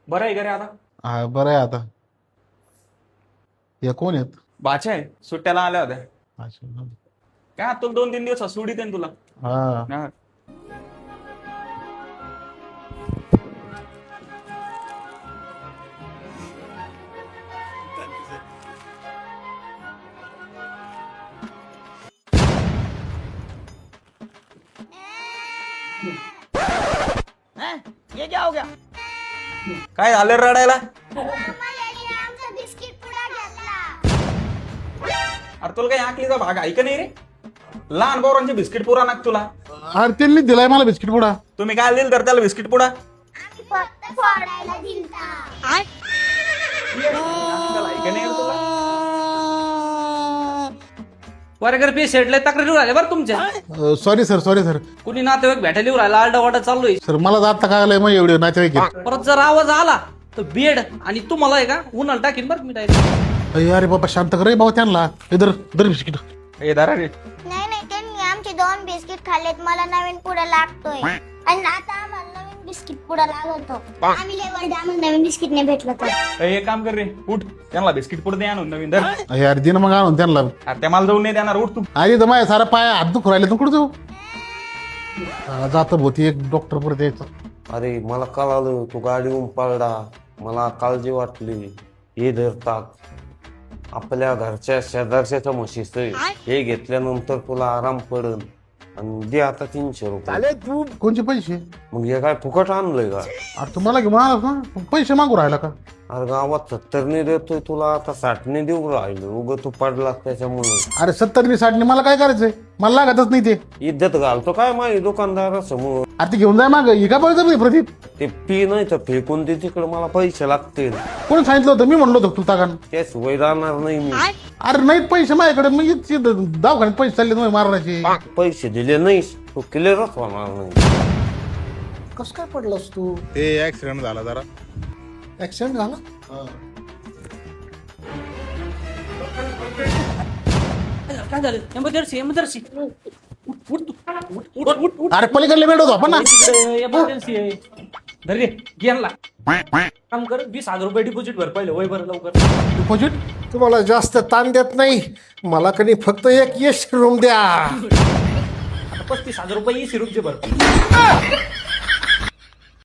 बरं आहे घरी आता? हा बरं आहे आता. हे कोण आहेत? बाच्या आहे, सुट्ट्याला आल्या होत्या. अच्छा. काय तुला 2-3 दिवस सुडीत आहे तुला. हा हा. ये क्या हो गया? काय झालं रे रडायला? अरे तुला काही आकलीचा भाग आहे का नाही रे? लहान बोरांचे बिस्किट पुरा नाक तुला. अरे त्यांनी दिलाय मला बिस्किट पुडा. तुम्ही काय दिल तर त्याला बिस्किट पुडा? वर्गर पेशंटला तक्रारी राहिले बरं तुमच्या. सॉरी सर कुणी नातेवाईक भेटायला येऊ राहिला, आरडाओरडा चाललोय. सर मला तर आता काय मग एवढे नातेवाईक आहेत. परत जर आवाज आला तर बेड आणि तुम्हाला आहे का उन्हाला टाकीन बरं मी डायरेक्ट. अरे बाबा शांत कर रे भाऊ त्यांना. इधर दर बिस्किट. ए दारा रे. नाही त्यांनी आमचे 2 बिस्किट खाल्लेत. मला नवीन पुडा लागतोय आणि आता आम्हाला नवीन बिस्किट पुडा लागतो. आम्ही लय वर्ष आम्हाला नवीन बिस्किट नाही भेटलं तर. एक काम कर रे, उठ त्यांना बिस्किट पुडा दे आणून नवीन. धर. यार दिन मग आणून त्यांना. अरे त्या मला जाऊन नाही देणार, उठ तू. अरे तर माझ्या सारा पाय हात दुखू राहिले तू कुठं जाऊ. जातं भोती एक डॉक्टर पुढे द्यायचं. अरे मला कळालं तू गाडीहून पळला, मला काळजी वाटली. हे धरतात आपल्या घरच्या शेजारच्या म्हशीच हे घेतल्यानंतर तुला आराम पडल. आणि दे आता 300 रुपये. तू कोणचे पैसे? मग हे काय फुकट आणलंय का? अरे तुम्हाला घेऊन आलास ना, पैसे मागू राहिला का? अरे गावात 70 देतोय तुला, आता 60 देऊ राहिलो. उग तू पडलास त्याच्यामुळे. अरे 70 60 मला काय करायचंय? मला लागतच नाही ते. इज्जत घालतो काय माझी दुकानदारासमोर. आता ते घेऊन जाय माग. ही का बळजबरी नाही प्रदीप? ते पी नाही तर फेकून दे तिकडे, मला पैसे लागतील. कोण सांगितलं होतं? मी म्हणलो होतो तुला तागान. त्याशिवाय राहणार नाही मी. अरे नाहीत पैसे माझ्याकडे. मग दवाखान्यात पैसे चालले तुम्ही मारण्याचे. पैसे दिले नाहीस तू क्लिअरच होणार नाही. कस काय पडलास तू? ते ऍक्सिडेंट झाला जरा. ऍक्सिडेंट झाला? काय झालं? एमर्जन्सी उठ तू. उठ. अरे पलीकडले बेड होतो आपण ना. एमर्जन्सी आहे. धर रे गेला. काम कर, 20,000 रुपये डिपॉझिट भर पहिले. वय बरं लवकर. डिपॉझिट? तुम्हाला जास्त ताण देत नाही. मला कधी फक्त एक एसी रूम द्या. आता 35,000 रुपये सिरूपचे भर.